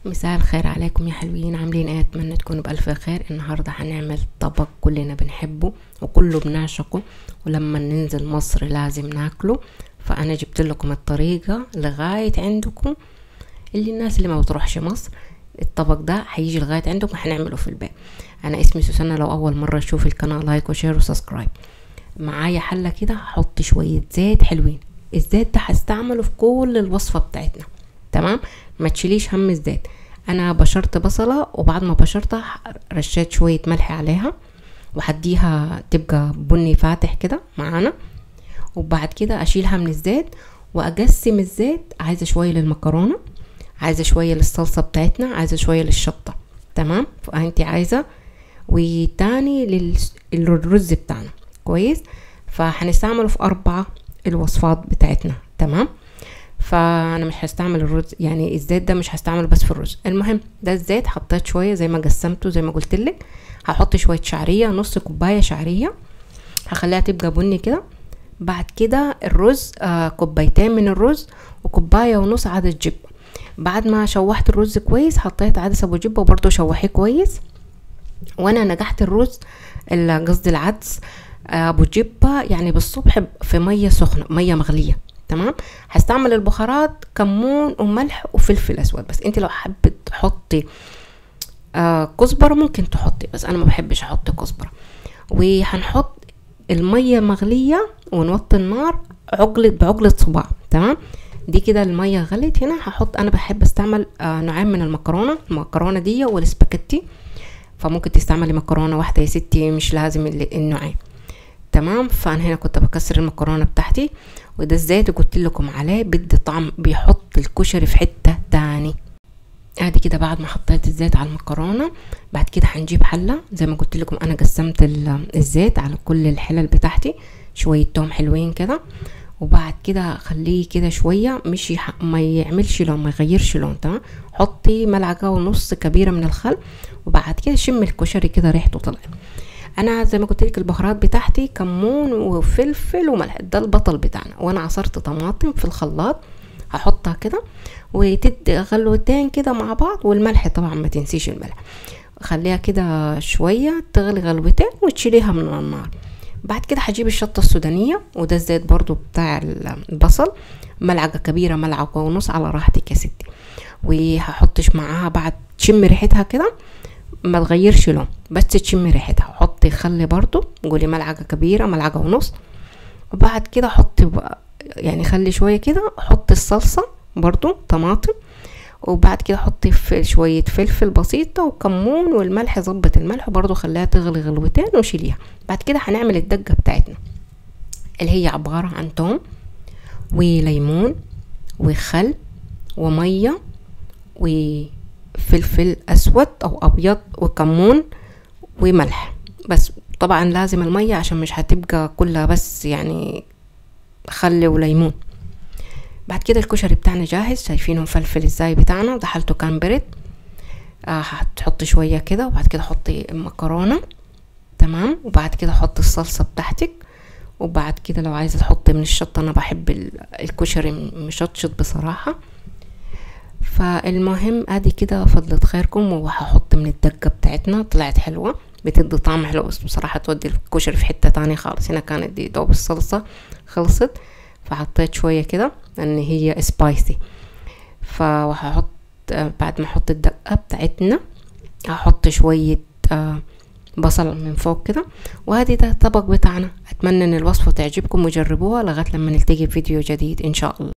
مساء الخير عليكم يا حلوين، عاملين ايه؟ اتمنى تكونوا بألف خير. النهاردة هنعمل طبق كلنا بنحبه وكله بنعشقه، ولما ننزل مصر لازم ناكله. فانا جبت لكم الطريقة لغاية عندكم، اللي الناس اللي ما بتروحش مصر الطبق ده هيجي لغاية عندكم، هنعمله في البيت. انا اسمي سوسنة، لو اول مرة تشوف القناة لايك وشير وسبسكرايب. معايا حلة كده هحط شوية زيت حلوين. الزيت ده هستعمله في كل الوصفة بتاعتنا، تمام؟ ما تشيليش هم الزيت. انا بشرت بصلة، وبعد ما بشرتها رشيت شوية ملح عليها وهديها تبقى بني فاتح كده معانا. وبعد كده اشيلها من الزيت واقسم الزيت. عايزة شوية للمكرونة، عايزة شوية للصلصة بتاعتنا، عايزة شوية للشطة، تمام؟ فانت عايزة وتاني للرز بتاعنا كويس. فهنستعمله في 4 الوصفات بتاعتنا، تمام؟ فانا مش هستعمل الرز، يعني الزيت ده مش هستعمله بس في الرز. المهم ده الزيت حطيت شويه زي ما قسمته زي ما قلت لك. هحط شويه شعريه، نص كوبايه شعريه، هخليها تبقى بني كده. بعد كده الرز كوبايتين من الرز وكوبايه ونص عدس جبه. بعد ما شوحت الرز كويس حطيت عدس ابو جبه وبرده شوحيه كويس. وانا نجحت الرز قصدي العدس ابو جبه يعني بالصبح في ميه سخنه، ميه مغليه، تمام؟ هستعمل البهارات كمون وملح وفلفل اسود. بس انت لو حبيت تحطي كزبره ممكن تحطي، بس انا ما بحبش احط كزبره. وهنحط الميه مغليه ونوطي النار بعقله صباع، تمام؟ دي كده الميه غلت. هنا هحط، انا بحب استعمل نوعين من المكرونه دي والسباكيتي، فممكن تستعملي مكرونه واحده يا ستي، مش لازم النوعين، تمام؟ فانا هنا كنت بكسر المكرونه بتاعتي. وده الزيت قلت لكم عليه بدي طعم، بيحط الكشري في حته تاني. ادي كده بعد ما حطيت الزيت على المكرونه، بعد كده هنجيب حله زي ما قلت لكم. انا قسمت الزيت على كل الحلل بتاعتي، شويه توم حلوين كده. وبعد كده خليه كده شويه، مش ما يعملش لون، ما يغيرش لون، تمام؟ حطي ملعقه ونص كبيره من الخل. وبعد كده شم الكشري كده ريحته طلعت. انا زي ما قلت لك البهارات بتاعتي كمون وفلفل وملح، ده البطل بتاعنا. وانا عصرت طماطم في الخلاط هحطها كده وتدي غلوتين كده مع بعض. والملح طبعا ما تنسيش الملح، خليها كده شويه تغلي غلوتين وتشيليها من النار. بعد كده هجيب الشطه السودانيه، وده الزيت برضو بتاع البصل، ملعقه كبيره ملعقه ونص على راحتك يا ستي. وهحطش معاها بعد تشم ريحتها كده، ما تغيرش لون بس تشمي ريحتها. حطي خل برضو، قولي ملعقه كبيره ملعقه ونص. وبعد كده حطي يعني خلي شويه كده، حطي الصلصه برضو طماطم. وبعد كده حطي شويه فلفل بسيطه وكمون، والملح ظبط الملح برضو، خليها تغلي غلوتين وشيليها. بعد كده هنعمل الدقه بتاعتنا اللي هي عباره عن توم وليمون وخل وميه وفلفل اسود او ابيض وكمون وملح. بس طبعا لازم المية عشان مش هتبقى كلها بس يعني خل وليمون. بعد كده الكشري بتاعنا جاهز، شايفينه مفلفل ازاي بتاعنا، ده حالته كان برد. هتحطي شوية كده، وبعد كده حطي المكرونة، تمام؟ وبعد كده حطي الصلصة بتاعتك. وبعد كده لو عايزة تحطي من الشطة، انا بحب الكشري مشطشط بصراحة. فالمهم ادي كده فضلت خيركم. وهحط من الدقة بتاعتنا، طلعت حلوة بتدي طعم حلو، بس بصراحة تودي الكشري في حتة تانية خالص. هنا كانت دي دوب الصلصة خلصت، فحطيت شوية كده لان هي سبايسي. فهحط بعد ما احط الدقة بتاعتنا هحط شوية بصل من فوق كده. وهذه ده الطبق بتاعنا. اتمنى ان الوصفة تعجبكم وجربوها لغاية لما نلتقي في فيديو جديد ان شاء الله.